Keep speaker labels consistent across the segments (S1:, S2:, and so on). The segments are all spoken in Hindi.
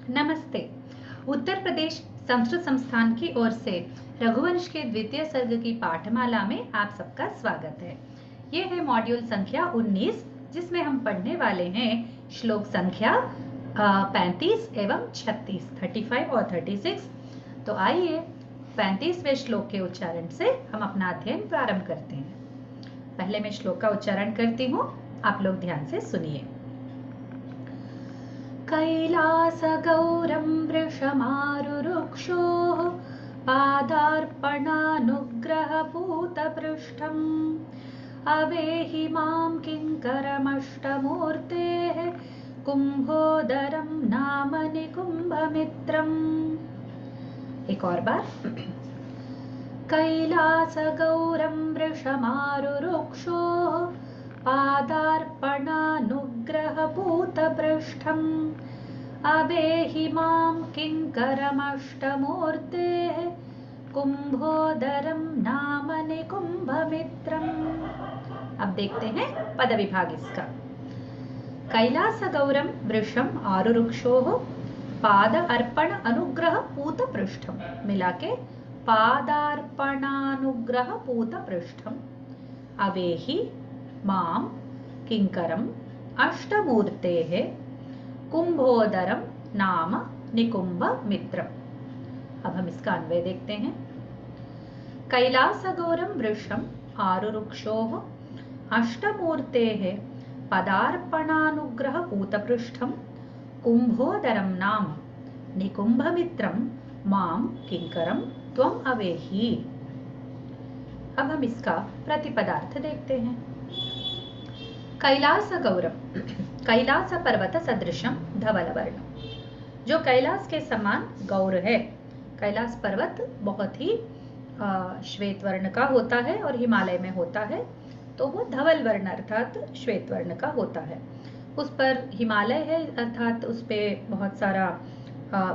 S1: नमस्ते। उत्तर प्रदेश संस्कृत संस्थान की ओर से रघुवंश के द्वितीय सर्ग की पाठमाला में आप सबका स्वागत है। ये है मॉड्यूल संख्या 19, जिसमें हम पढ़ने वाले हैं श्लोक संख्या 35 एवं 36, 35 और 36। तो आइए 35वें श्लोक के उच्चारण से हम अपना अध्ययन प्रारंभ करते हैं। पहले मैं श्लोक का उच्चारण करती हूँ, आप लोग ध्यान से सुनिए। कैलासगौरं वृषमारुरुक्षोः पादार्पणानुग्रहपूतपृष्ठम् अवेहि मां किङ्करमष्टमूर्तेः कुम्भोदरं नाम निकुम्भमित्रम्। एक और बार। कैलासगौरं वृषमारुरुक्षोः पादार्पणानुग्रहपूतपृष्ठम् अवेहि मां किङ्करमष्टमूर्तेः कुम्भोदरं नाम निकुम्भमित्रम्। अब देखते हैं पद विभाग इसका। कैलासगौरं वृषम आरुरुक्षोः पाद अर्पण अनुग्रह पूत पृष्ठम, मिला के पादार्पणानुग्रह पूत पृष्ठम अवेहि मां किंकरम अष्टमूर्तेः कुंभोदरम नाम निकुंभ मित्रम। अब हम इसका अन्वय देखते हैं। कैलासगौरम वृषम आरुरुक्षोः अष्टमूर्तेः पदार्पणानुग्रह पूतपृष्ठम कुंभोदरम नाम निकुंभमित्रम मां किंकरम त्वम अवेहि। अब हम इसका प्रतिपदार्थ देखते हैं। कैलास गौरम, कैलास पर्वत सदृशम धवल वर्ण, जो कैलास के समान गौर है। कैलास पर्वत बहुत ही श्वेत वर्ण का होता है और हिमालय में होता है, तो वो धवल वर्ण अर्थात श्वेत वर्ण का होता है। उस पर हिमालय है अर्थात उस पे बहुत सारा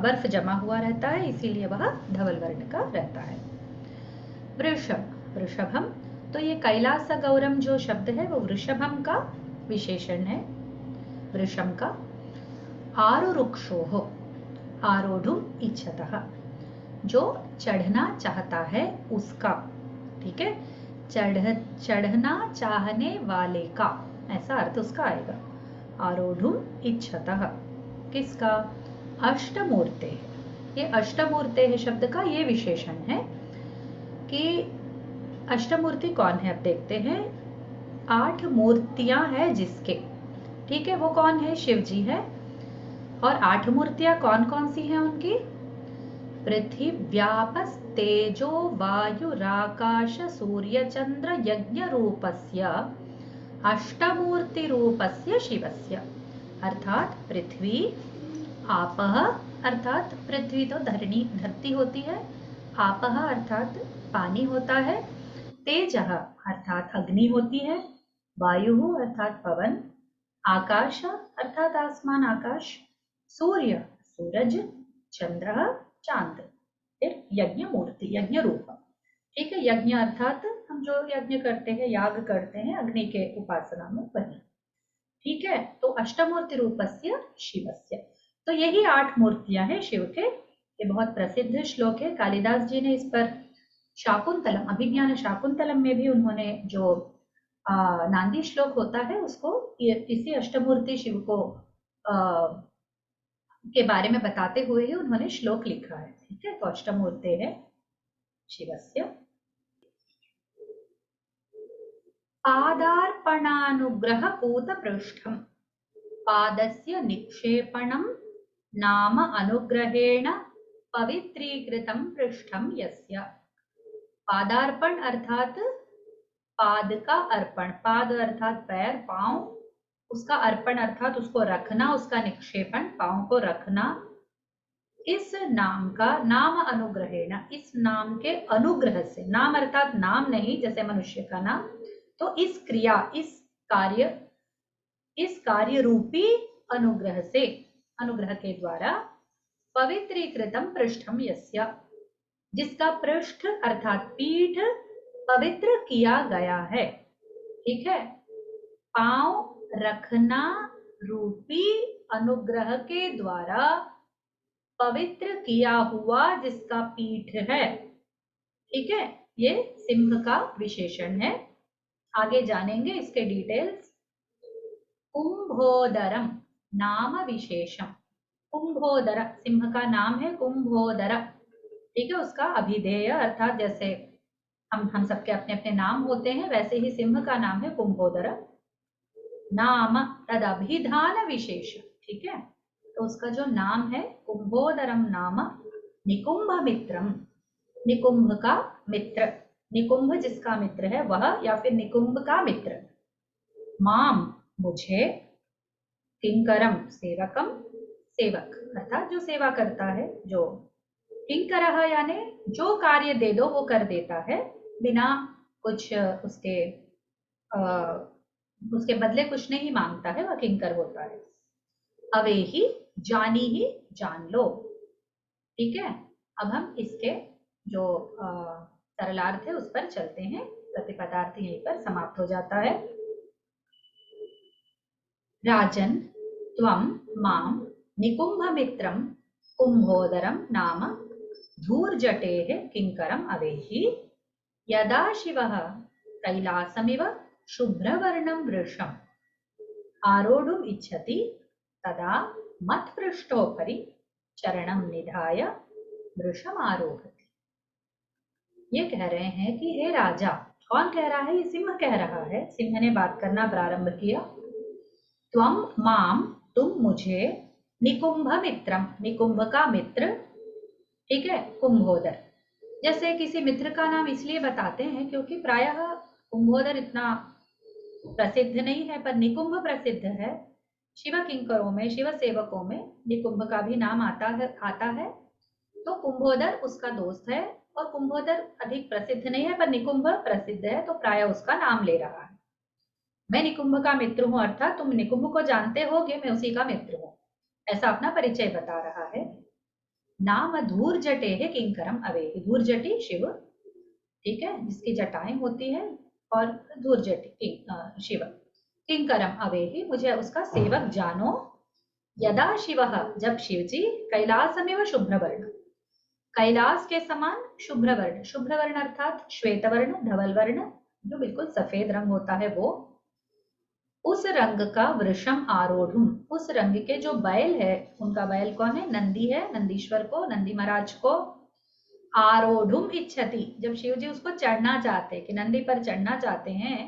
S1: बर्फ जमा हुआ रहता है, इसीलिए वह धवल वर्ण का रहता है। वृषभ, वृषभम, तो ये कैलास गौरम जो शब्द है वो वृषभम का विशेषण है, वृषम का। आरुरुक्षोः, आरोढ़ुम इच्छतः, जो चढ़ना चाहता है उसका, ठीक है, चढ़ना चाहने वाले का, ऐसा अर्थ उसका आएगा। आरोढ़ुम इच्छतः, किसका? अष्टमूर्ते। ये अष्टमूर्ते शब्द का ये विशेषण है कि अष्टमूर्ति कौन है। अब देखते हैं। 8 मूर्तियां हैं जिसके, ठीक है, वो कौन है? शिव जी है। और 8 मूर्तियां कौन कौन सी हैं उनकी? पृथिव्यापस् तेजो वायुराकाश सूर्य चंद्र यज्ञ रूपस्य अष्टमूर्ति रूपस्य शिवस्य। अर्थात पृथ्वी, आपः अर्थात पृथ्वी तो धरती होती है, आपः अर्थात पानी होता है, तेजः अर्थात अग्नि होती है, वायु अर्थात पवन, आकाश अर्थात आसमान आकाश, सूर्य सूरज, चंद्र चांद, फिर यज्ञ मूर्ति यज्ञ रूप, ठीक है। यज्ञ अर्थात हम जो यज्ञ करते हैं, याग करते हैं अग्नि के उपासना में, वही, ठीक है। तो अष्टमूर्ति रूपस्य शिवस्य, तो यही 8 मूर्तियां हैं शिव के। ये बहुत प्रसिद्ध श्लोक है। कालिदास जी ने इस पर शाकुंतलम, अभिज्ञान शाकुंतलम में भी उन्होंने जो नांदी श्लोक होता है उसको इसी अष्टमूर्ति शिव को के बारे में बताते हुए ही उन्होंने श्लोक लिखा है, ठीक है। तो अष्टमूर्ते है शिवस्य। पादार्पणानुग्रह पूतपृष्ठम, पादस्य निक्षेपणं नाम अनुग्रहेण पवित्रीकृतं पृष्ठम यस्य। पादार्पण अर्थात पाद का अर्पण, पाद अर्थात पैर, पांव, उसका अर्पण अर्थात उसको रखना, उसका निक्षेपण पांव को रखना। इस नाम का, नाम अनुग्रहेण, इस नाम के अनुग्रह से, नाम अर्थात नाम नहीं जैसे मनुष्य का नाम, तो इस क्रिया, इस कार्य रूपी अनुग्रह से, अनुग्रह के द्वारा, पवित्रीकृतम पृष्ठम यस्य, जिसका पृष्ठ अर्थात पीठ पवित्र किया गया है, ठीक है। पांव रखना रूपी अनुग्रह के द्वारा पवित्र किया हुआ जिसका पीठ है। ठीक है, ये सिंह का विशेषण है। आगे जानेंगे इसके डिटेल्स। कुंभोदरम नाम विशेषम। कुंभोदर सिंह का नाम है कुंभोदर। ठीक है, उसका अभिधेय अर्थात जैसे हम सबके अपने अपने नाम होते हैं, वैसे ही सिंह का नाम है कुंभोदर। नाम तद अभिधान विशेष। ठीक है, तो उसका जो नाम है कुंभोदरम नाम निकुंभ मित्रम। निकुंभ का मित्र, निकुंभ जिसका मित्र है वह, या फिर निकुंभ का मित्र। माम मुझे, किंकरम सेवकम, सेवक अर्थात जो सेवा करता है, जो किंकरः यानी जो कार्य दे दो वो कर देता है, बिना कुछ उसके बदले कुछ नहीं मांगता है, वह किंकर होता है। अवे ही जानी ही जान लो। ठीक है, अब हम इसके जो सरलार्थ है उस पर चलते हैं। प्रतिपदार्थ यहीं पर समाप्त हो जाता है। राजन त्वं मां निकुंभमित्रं कुंभोदरं नाम धूर्जटेः किंकरम् अवेहि। यदा शिवः कैलासमिव शुभ्रवर्णं वृषम् आरोढुम् इच्छति तदा मत्पृष्ठोपरि चरणं निधाय वृषम् आरोहति। ये कह रहे हैं कि हे राजा, कौन कह रहा है? ये सिंह कह रहा है। सिंह ने बात करना प्रारंभ किया। त्वं माम तुम मुझे, निकुंभ मित्रम निकुंभ का मित्र, ठीक है, कुंभोदर। जैसे किसी मित्र का नाम इसलिए बताते हैं क्योंकि प्रायः कुंभोदर इतना प्रसिद्ध नहीं है, पर निकुंभ प्रसिद्ध है। शिव किंकरों में, शिव सेवकों में निकुंभ का भी नाम आता है। तो कुंभोदर उसका दोस्त है, और कुंभोदर अधिक प्रसिद्ध नहीं है पर निकुंभ प्रसिद्ध है, तो प्राय उसका नाम ले रहा है। मैं निकुंभ का मित्र हूं, अर्थात तुम निकुंभ को जानते होगे, मैं उसी का मित्र हूं, ऐसा अपना परिचय बता रहा है। नाम धूर्जटे है किंकरम अवेहि। धूर्जटी शिव, ठीक है, जिसकी जटाएं होती है, और धूर्जटी शिव। किंकरम अवेहि, मुझे उसका सेवक जानो। यदा शिवः, जब शिवजी, कैलासमेव शुभ्रवर्ण, कैलास के समान शुभ्रवर्ण, शुभ्रवर्ण अर्थात श्वेतवर्ण, धवल वर्ण, जो बिल्कुल सफेद रंग होता है वो, उस रंग का वृषम आरोढ़ुम, उस रंग के जो बैल है, उनका बैल कौन है? नंदी है, नंदीश्वर को, नंदी महाराज को। आरोढ़ुम इच्छति, जब शिव जी उसको चढ़ना चाहते, कि नंदी पर चढ़ना चाहते हैं,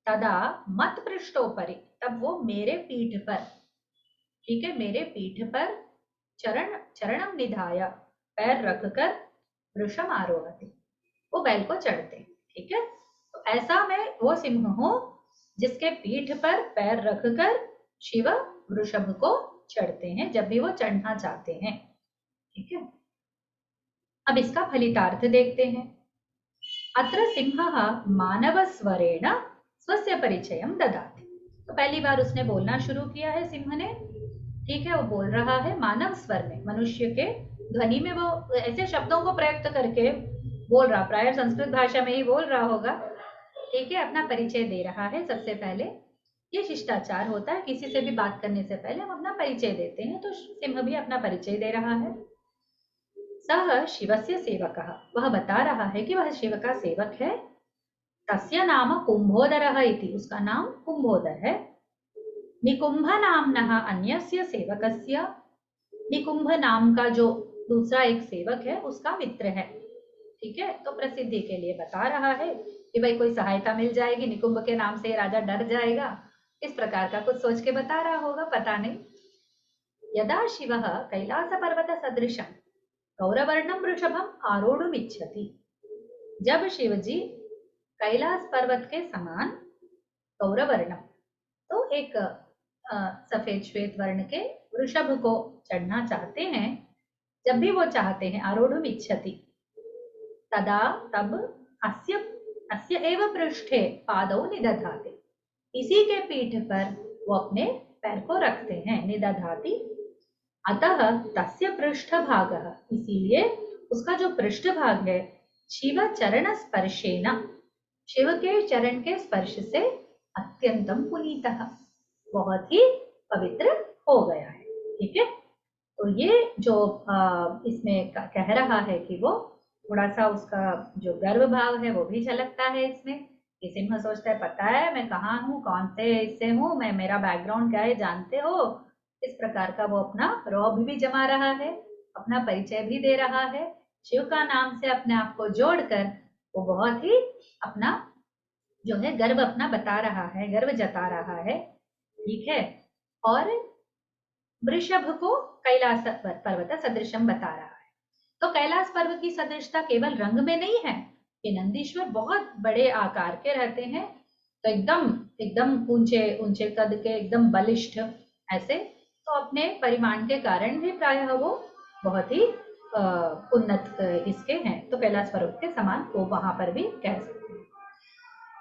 S1: तदा मत पृष्ठोपरि, तब वो मेरे पीठ पर, ठीक है, मेरे पीठ पर चरणम निधाय, पैर रखकर, वृषम आरोहति, वो बैल को चढ़ते। ठीक है, तो ऐसा मैं वो सिंह हूं जिसके पीठ पर पैर रखकर शिव वृषभ को चढ़ते हैं जब भी वो चढ़ना चाहते हैं। ठीक है, अब इसका फलितार्थ देखते हैं। अत्र सिंहः मानव स्वरेण स्वस्य परिचयं ददाति। तो पहली बार उसने बोलना शुरू किया है सिंह ने। ठीक है, वो बोल रहा है मानव स्वर में, मनुष्य के ध्वनि में, वो ऐसे शब्दों को प्रयुक्त करके बोल रहा, प्राय संस्कृत भाषा में ही बोल रहा होगा। ठीक है, अपना परिचय दे रहा है। सबसे पहले ये शिष्टाचार होता है, किसी से भी बात करने से पहले हम अपना परिचय देते हैं, तो सिंह भी अपना परिचय दे रहा है। सह शिवस्य सेवकः, वह बता रहा है कि वह शिव का सेवक है। तस्य नाम कुंभोदरः इति, उसका नाम कुंभोदर है। निकुंभ नामनः अन्यस्य सेवकस्य, निकुंभ नाम का जो दूसरा एक सेवक है उसका मित्र है। ठीक है, तो प्रसिद्धि के लिए बता रहा है कि भाई कोई सहायता मिल जाएगी, निकुंभ के नाम से राजा डर जाएगा, इस प्रकार का कुछ सोच के बता रहा होगा, पता नहीं। यदा शिवः कैलास पर्वत सदृशं गौरवर्णम वृषभम आरोढ़ुम इच्छति, जब शिवजी कैलास पर्वत के समान गौरवर्णम, तो एक सफेद श्वेत वर्ण के वृषभ को चढ़ना चाहते हैं, जब भी वो चाहते हैं, आरोढ़ुम इच्छति, तदा तब अस्य एव पृष्ठे पादौ निदधाति, इसी के पीठ पर वो अपने पैर को रखते हैं, निदधाति। अतः तस्य पृष्ठभागः, इसीलिए उसका जो पृष्ठभाग है, शिव चरण स्पर्शेन, शिव के चरण के स्पर्श से अत्यंतम पुनीतः, बहुत ही पवित्र हो गया है। ठीक है, तो ये जो इसमें कह रहा है कि वो थोड़ा सा उसका जो गर्व भाव है वो भी झलकता है इसमें। कि सिंह सोचता है पता है मैं कहाँ हूँ, कौन से इससे हूँ, मैं मेरा बैकग्राउंड क्या है जानते हो। इस प्रकार का वो अपना रौब भी जमा रहा है, अपना परिचय भी दे रहा है, शिव का नाम से अपने आप को जोड़कर वो बहुत ही अपना जो है गर्व अपना बता रहा है, गर्व जता रहा है। ठीक है। और वृषभ को कैलास पर्वत सदृशम बता रहा है। तो कैलाश पर्वत की सदृशता केवल रंग में नहीं है, ये नंदीश्वर बहुत बड़े आकार के रहते हैं, तो एकदम एकदम ऊंचे ऊंचे कद के, एकदम बलिष्ठ ऐसे। तो अपने परिमाण के कारण भी प्रायः वो बहुत ही उन्नत इसके हैं, तो कैलाश पर्वत के समान वो वहां पर भी कह सकते हैं।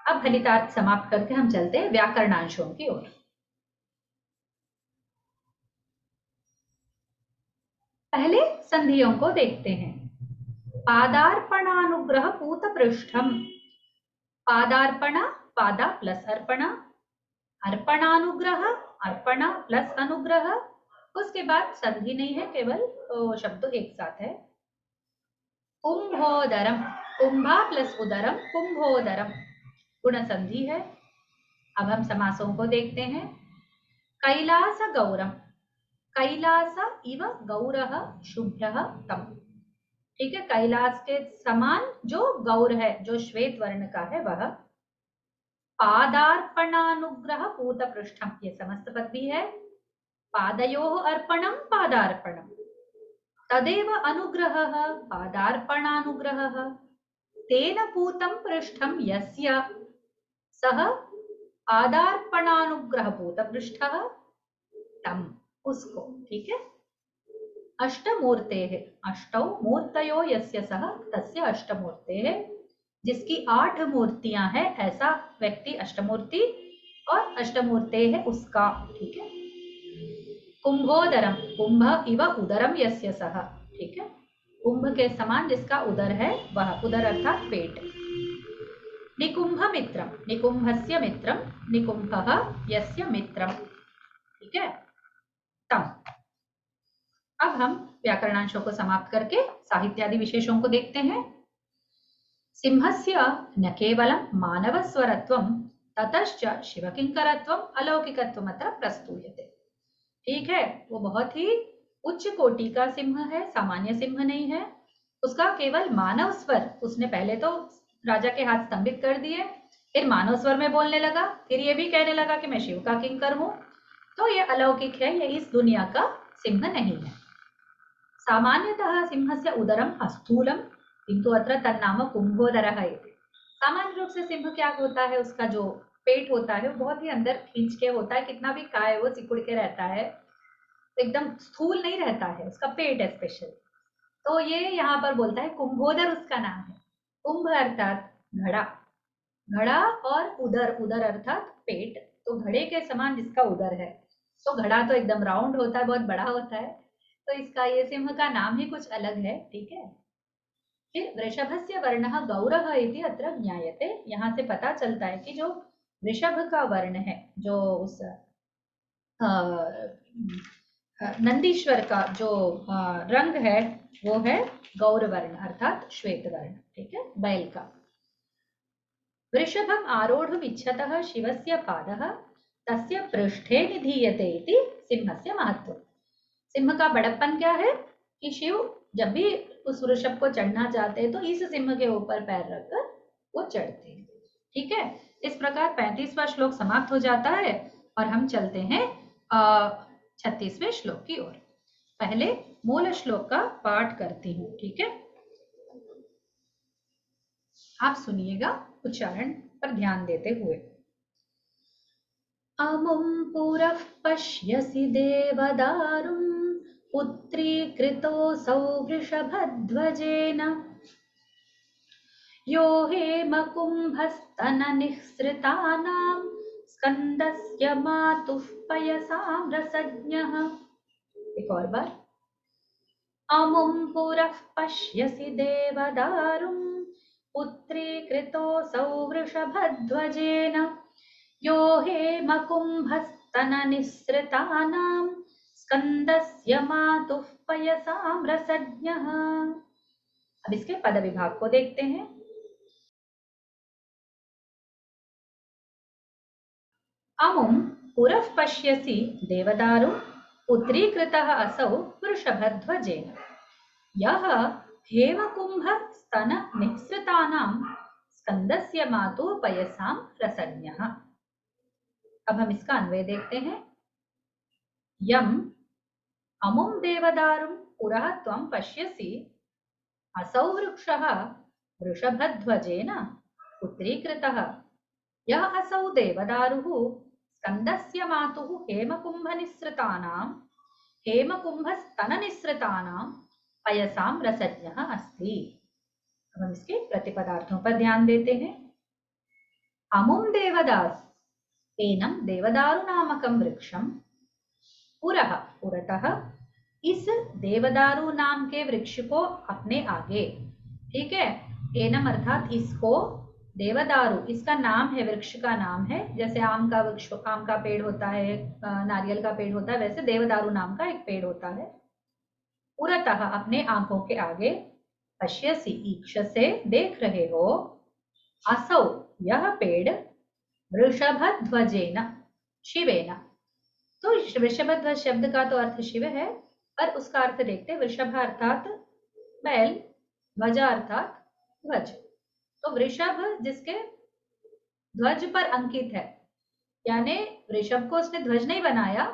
S1: अब फलितार्थ समाप्त करके हम चलते हैं व्याकरणांशों की ओर। पहले संधियों को देखते हैं। पादार्पणानुग्रह पूत पृष्ठम, पादार्पण पादा प्लस अर्पणा, अर्पणानुग्रह अर्पणा प्लस अनुग्रह, उसके बाद संधि नहीं है, केवल शब्द एक साथ है। कुंभोदरम, कुंभा प्लस उदरम कुंभोदरम, गुण संधि है। अब हम समासों को देखते हैं। कैलास गौरम, कैलास इव गौरः शुभ्रः तम। ठीक है, कैलाश के समान जो गौर है, जो श्वेत वर्ण का है वह। पादार्पणानुग्रह पूत पृष्ठम, ये समस्त पद भी है। पादयोः अर्पणम पादार्पणम, तदेव अनुग्रहः पादार्पणानुग्रहः, तेन पूतं पृष्ठम यस्य सः पादार्पणानुग्रह पूत पृष्ठः तम, उसको। ठीक है। अष्टमूर्तेः, अष्टौ मूर्तयो यस्य सः तस्य अष्टमूर्तेः, जिसकी 8 मूर्तियां हैं ऐसा व्यक्ति अष्टमूर्ति, और अष्टमूर्ते है उसका। ठीक है। कुंभोदरम, कुंभ इव उदरम यस्य सः। ठीक है, कुंभ के समान जिसका उदर है वह, उदर अर्थात पेट। निकुंभ मित्रम, निकुंभस्य मित्रम, निकुंभः यस्य मित्रम। ठीक है। तम। अब हम व्याकरणांशों को समाप्त करके साहित्यादि विशेषों को देखते हैं। सिंहस्य न केवलं मानवस्वरत्वं ततश्च शिवकिंकरत्वं अलौकिकत्वम् अत्र प्रस्तूयते। ठीक है, वो बहुत ही उच्च कोटि का सिंह है, सामान्य सिंह नहीं है। उसका केवल मानव स्वर, उसने पहले तो राजा के हाथ स्तंभित कर दिए, फिर मानव स्वर में बोलने लगा, फिर ये भी कहने लगा कि मैं शिव का किंकर हूं। तो ये अलौकिक है, ये इस दुनिया का सिंह नहीं है। सामान्यतः सिंहस्य उदरम अस्थूलम किंतु अत्र तन्नाम कुंभोदरः इति। सामान्य रूप से सिंह क्या होता है, उसका जो पेट होता है वो बहुत ही अंदर खींच के होता है, कितना भी खाए वो सिकुड़ के रहता है, एकदम स्थूल नहीं रहता है, उसका पेट है स्पेशल। तो ये यहाँ पर बोलता है कुंभोदर उसका नाम है। कुंभ अर्थात घड़ा, घड़ा और उदर, उदर अर्थात पेट, तो घड़े के समान जिसका उदर है। तो घड़ा तो एकदम राउंड होता है, बहुत बड़ा होता है, तो इसका ये सिंह का नाम ही कुछ अलग है। ठीक है। फिर वृषभस्य वर्णः गौरः इति अत्र ज्ञायते, यहाँ से पता चलता है कि जो वृषभ का वर्ण है, जो उस नंदीश्वर का जो रंग है वो है गौर वर्ण अर्थात श्वेत वर्ण। ठीक है, बैल का। वृषभम आरोढ़ इच्छतः शिवस्य पादः तस्य पृष्ठे निधीयते इति सिंहस्य महत्व। सिंह का बड़प्पन क्या है कि शिव जब भी उस वृषभ को चढ़ना चाहते हैं तो इस सिंह के ऊपर पैर रखकर वो चढ़ते हैं। ठीक है, इस प्रकार 35वां श्लोक समाप्त हो जाता है और हम चलते हैं 36वें श्लोक की ओर। पहले मूल श्लोक का पाठ करती हूँ। ठीक है, आप सुनिएगा उच्चारण पर ध्यान देते हुए। अमुं पुरः पश्यसि देवदारुं पुत्रीकृतोऽसौ वृषभध्वजेन, यो हेमकुम्भस्तननिःसृतानां स्कन्दस्य मातुः पयसां रसज्ञः। एक और बार। अमुं पुरः पश्यसि देवदारुं पुत्रीकृतोऽसौ वृषभध्वजेन, यो हेमकुम्भस्तननिःसृतानां स्कंदस्य मातुः पयसां रसज्ञः। अब इसके पद विभाग को देखते हैं। अमुं पुरः पश्यसि देवदारुं पुत्रीकृतः असौ वृषभध्वजेन यः हेमकुम्भस्तननिःसृतानां स्कंदस्य मातुः पयसां रसज्ञः। अब हम इसका अन्वय देखते हैं। यम अमुं देवदारुं पुरः त्वं पश्यसि असौ वृक्षः वृषभध्वजेन पुत्रीकृतः यः असौ देवदारुः स्कंदस्य मातुः हेमकुंभस्तननिःसृतानां पयसां रसज्ञः अस्ति। अब हम इसके प्रतिपदार्थों पर ध्यान देते हैं। अमुं देवदारु एनं देवदारु नामकं वृक्षं पुरः पुरतः इस देवदारु नाम के वृक्ष को अपने आगे, ठीक है। एनम अर्थात इसको, देवदारु इसका नाम है, वृक्ष का नाम है। जैसे आम का वृक्ष, आम का पेड़ होता है, नारियल का पेड़ होता है, वैसे देवदारु नाम का एक पेड़ होता है। पुरतः अपने आंखों के आगे, पश्यसि ईक्ष से देख रहे हो, असौ यह पेड़, वृषभध्वजेन शिवेन। तो वृषभध्वज शब्द का तो अर्थ शिव है, पर उसका अर्थ देखते हैं। वृषभ अर्थात बैल, ध्वज अर्थात ध्वज। तो वृषभ जिसके ध्वज पर अंकित है, यानी वृषभ को उसने ध्वज नहीं बनाया,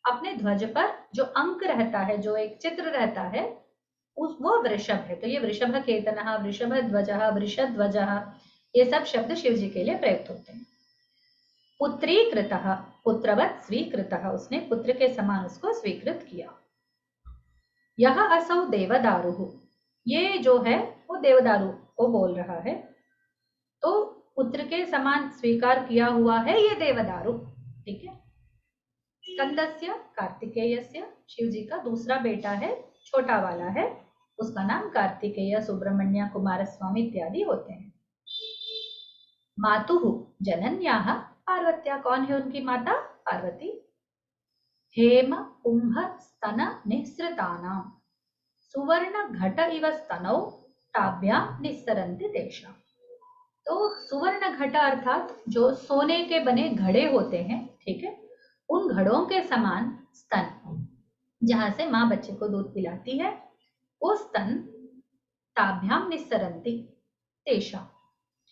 S1: अपने ध्वज पर जो अंक रहता है, जो एक चित्र रहता है, वो वृषभ है। तो ये वृषभ केतनः, वृषभ ध्वजः, वृषध्वजः, ये सब शब्द शिव जी के लिए प्रयुक्त होते हैं। पुत्रीकृतः, पुत्रवत स्वीकृतः, उसने पुत्र के समान उसको स्वीकृत किया। यह असौ देवदारु, ये जो है वो देवदारु को बोल रहा है। तो पुत्र के समान स्वीकार किया हुआ है ये देवदारु, ठीक है। स्कंदस्य कार्तिकेयस्य, शिव जी का दूसरा बेटा है, छोटा वाला है, उसका नाम कार्तिकेय, सुब्रमण्य, कुमारस्वामी इत्यादि होते हैं। मातुः जनन्याः पार्वत्या, कौन है उनकी माता? पार्वती। हेम कुंभ स्तन निःसृतानां सुवर्ण घट इव स्तनौ ताभ्यां निस्सरन्ति तेषां। तो सुवर्ण घट अर्थात जो सोने के बने घड़े होते हैं, ठीक है, उन घड़ों के समान स्तन, जहां से माँ बच्चे को दूध पिलाती है, वो स्तन ताभ्याम निस्सरन्ति तेषां,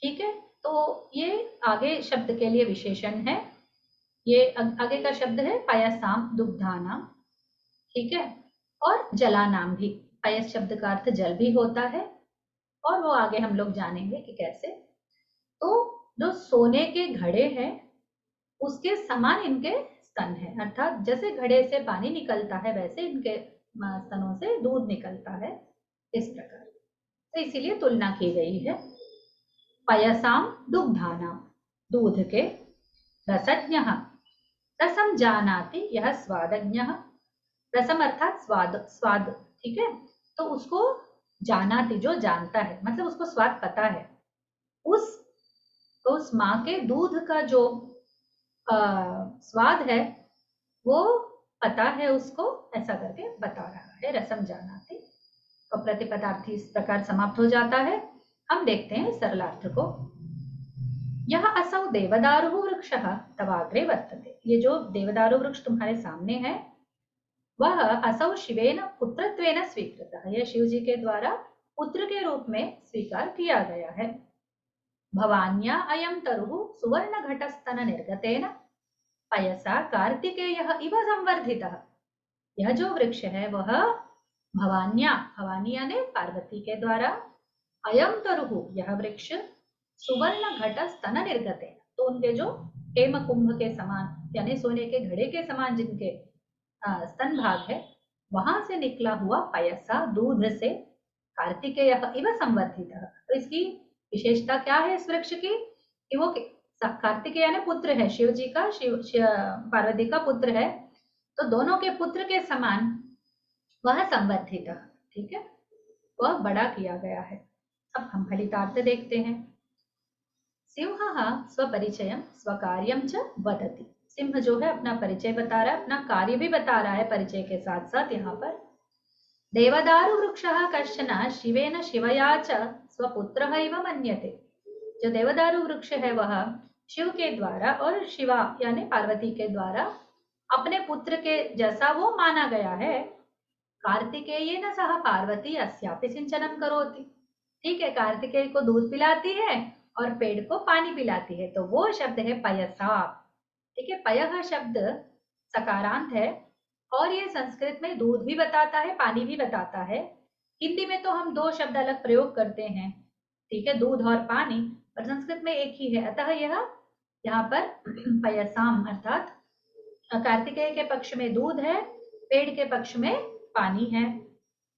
S1: ठीक है। तो ये आगे शब्द के लिए विशेषण है। ये आगे का शब्द है पयसाम दुग्धानाम, ठीक है, और जलानाम भी। पयस शब्द का अर्थ जल भी होता है, और वो आगे हम लोग जानेंगे कि कैसे। तो जो सोने के घड़े हैं उसके समान इनके स्तन है, अर्थात जैसे घड़े से पानी निकलता है वैसे इनके स्तनों से दूध निकलता है, इस प्रकार। तो इसीलिए तुलना की गई है। पयसाम दुग्धानाम, दूध के, रसज्ञः, रसम जानाति यह स्वादज्ञः, रसम अर्थात स्वाद, स्वाद, ठीक है। तो उसको जानाति, जो जानता है, मतलब उसको स्वाद पता है, उस माँ के दूध का जो स्वाद है वो पता है उसको, ऐसा करके बता रहा है, रसम जानाति। और प्रतिपदार्थी इस प्रकार समाप्त हो जाता है। हम देखते हैं सरलार्थ को। यह असौ देवदारु वृक्षः तवाग्रे वर्तते, ये जो देवदारु वृक्ष तुम्हारे सामने है, वह असौ शिवेन पुत्रत्वेन स्वीकृतः, यह शिव जी के द्वारा पुत्र के रूप में स्वीकार किया गया है। भवान्या अयं तरुः सुवर्ण घटस्तन निर्गतेन पयसा कार्तिकेयः इव संवर्धितः, यह जो वृक्ष है वह भवान्या, भवानी यानी पार्वती के द्वारा, अयं तरुः, यह वृक्ष, सुवर्ण घट स्तन निर्गतेन, तो उनके जो हेम कुंभ के समान यानी सोने के घड़े के समान जिनके स्तन भाग है, वहां से निकला हुआ पयसा, दूध से, कार्तिकेयः इव संवर्धितः। तो इसकी विशेषता क्या है इस वृक्ष की, कि वो कार्तिकेय यानी पुत्र है, शिव जी का, पार्वती का पुत्र है, तो दोनों के पुत्र के समान वह संवर्धित, ठीक है, वह बड़ा किया गया है। अब हम फलितार्थ देखते हैं। सिंहः स्वपरिचयं स्वकार्यं च वदति, सिंह जो है अपना परिचय बता रहा है, अपना कार्य भी बता रहा है परिचय के साथ साथ। यहाँ पर देवदारु वृक्षः कश्चन शिवेन शिवया च स्वपुत्रः इव मन्यते। जो देवदारु वृक्ष है वह शिव के द्वारा और शिवा यानी पार्वती के द्वारा अपने पुत्र के जैसा वो माना गया है। कार्तिकेयेन सह पार्वती अस्यापि सिंचनम करोति। ठीक है, कार्तिकेय को दूध पिलाती है और पेड़ को पानी पिलाती है, तो वो शब्द है पयसा। ठीक है, पयः शब्द सकारांत है और ये संस्कृत में दूध भी बताता है, पानी भी बताता है। हिंदी में तो हम दो शब्द अलग प्रयोग करते हैं, ठीक है, दूध और पानी, और संस्कृत में एक ही है। अतः यह यहाँ पर पयसाम अर्थात कार्तिकेय के पक्ष में दूध है, पेड़ के पक्ष में पानी है।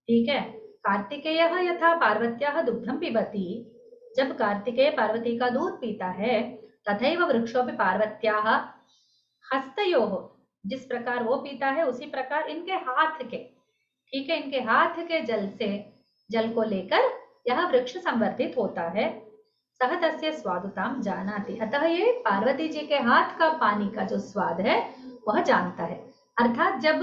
S1: ठीक है, कार्तिकेयः यथा पार्वत्याः दुग्धम पिबति। जब कार्तिकेय पार्वती का दूध पीता है, तथैव वृक्षोपि पार्वत्याः हस्तयोः, जिस प्रकार वो पीता है उसी प्रकार इनके हाथ के, ठीक है, इनके हाथ के जल से, जल को लेकर यह वृक्ष संवर्धित होता है। सह तस्य स्वादुताम जानाति। अतः ये पार्वती जी के हाथ का पानी का जो स्वाद है वह जानता है। अर्थात जब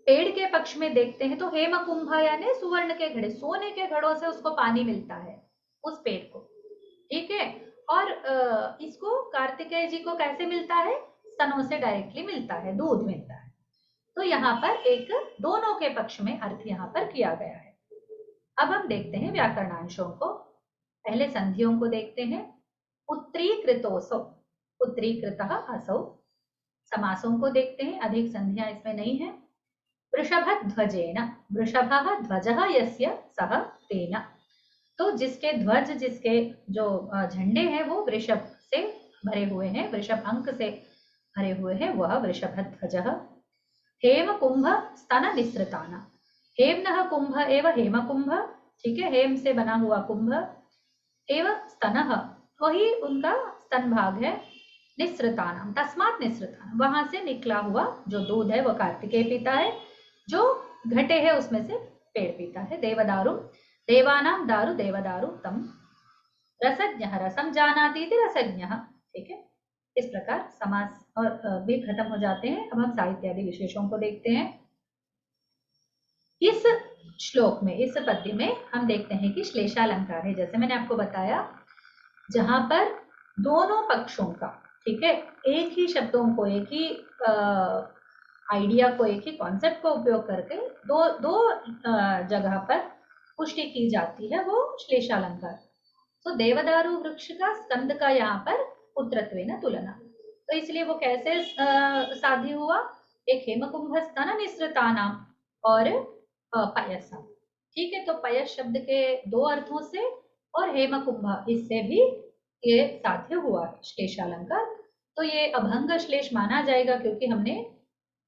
S1: पेड़ के पक्ष में देखते हैं तो हेम कुंभ यानी सुवर्ण के घड़े, सोने के घड़ों से उसको पानी मिलता है उस पेड़ को। ठीक है, और इसको कार्तिकेय जी को कैसे मिलता है? स्तनों से डायरेक्टली मिलता है, दूध मिलता है। तो यहाँ पर एक दोनों के पक्ष में अर्थ यहाँ पर किया गया है। अब हम देखते हैं व्याकरणांशों को। पहले संधियों को देखते हैं। उत्तरीकृतोऽसौ, उत्तरीकृतः असौ। समासों को देखते हैं, अधिक संधियां इसमें नहीं है। वृषभध्वजेन, वृषभः ध्वजः यस्य सः तेन। तो जिसके ध्वज, जिसके जो झंडे हैं वो वृषभ से भरे हुए हैं, वृषभ अंक से भरे हुए हैं, वह वृषभध्वजः। हेम कुंभ स्तन निसृतान। हेमनः कुंभ एव हेम कुंभ। ठीक है, हेम से बना हुआ कुंभ एव स्तनः, वही उनका स्तन भाग है। निसृतानाम तस्मात् निसृतानाम, वहां से निकला हुआ जो दूध है वो कार्तिकेय पीता है, जो घटे है उसमें से पेड़ पीता है। देवदारु देवानाम दारु देवदारु तम। रसज्ञः रसम जानाति इति रसज्ञः। ठीक है, इस प्रकार समास और भी खत्म हो जाते हैं। अब हम साहित्य आदि विशेषों को देखते हैं। इस श्लोक में, इस पद्य में हम देखते हैं कि श्लेषालंकार है। जैसे मैंने आपको बताया, जहां पर दोनों पक्षों का, ठीक है, एक ही शब्दों को, एक ही आइडिया को, एक ही कॉन्सेप्ट को उपयोग करके दो जगह पर पुष्टि की जाती है, वो श्लेषालंकार। तो देवदारु वृक्ष का स्कंद का यहाँ पर पुत्रत्वेन तुलना, तो इसलिए वो कैसे साध्य हुआ? एक हेमकुंभ स्तन निसृतानाम और पयसा। ठीक है, तो पयस शब्द के दो अर्थों से और हेमकुंभ इससे भी ये साध्य हुआ है श्लेषालंकार। तो ये अभंग श्लेष माना जाएगा, क्योंकि हमने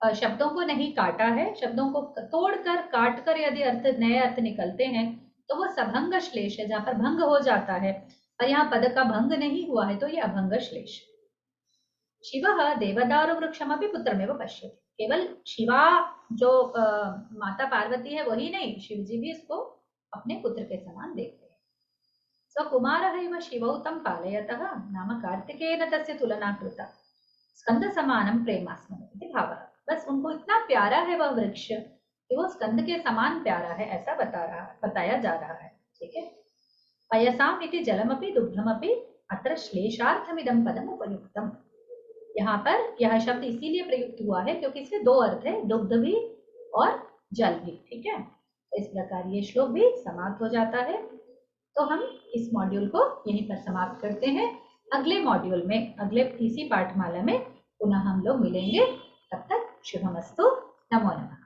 S1: शब्दों को नहीं काटा है। शब्दों को तोड़कर, काटकर यदि अर्थ, नए अर्थ निकलते हैं तो वो सभंग श्लेष है, जहां पर भंग हो जाता है, और यहाँ पद का भंग नहीं हुआ है, तो ये अभंग श्लेष। शिवः देवदारु वृक्षमपि पुत्रमेव पश्यति। केवल शिवा जो माता पार्वती है वही नहीं, शिव जी भी इसको अपने पुत्र के समान देखते हैं। स्वकुमारः इव शिवौ तं पालयतः नाम कार्तिकेयेन तस्य तुलना कृता स्कंद समानं प्रेमास्मरति इति भावः। बस उनको इतना प्यारा है वह वृक्ष कि वो स्कंद के समान प्यारा है, ऐसा बताया जा रहा है। ठीक है, पयसाम इति जलमपि दुग्धमपि अत्र श्लेषार्थमिदं पदम उपयुक्तम। यहाँ पर यह शब्द इसीलिए प्रयुक्त हुआ है क्योंकि इसके दो अर्थ है, दुग्ध भी और जल भी। ठीक है, तो इस प्रकार ये श्लोक भी समाप्त हो जाता है। तो हम इस मॉड्यूल को यहीं पर समाप्त करते हैं। अगले मॉड्यूल में, अगले इसी पाठमाला में पुनः हम लोग मिलेंगे। तब तक शुभमस्तु। नमो नमः।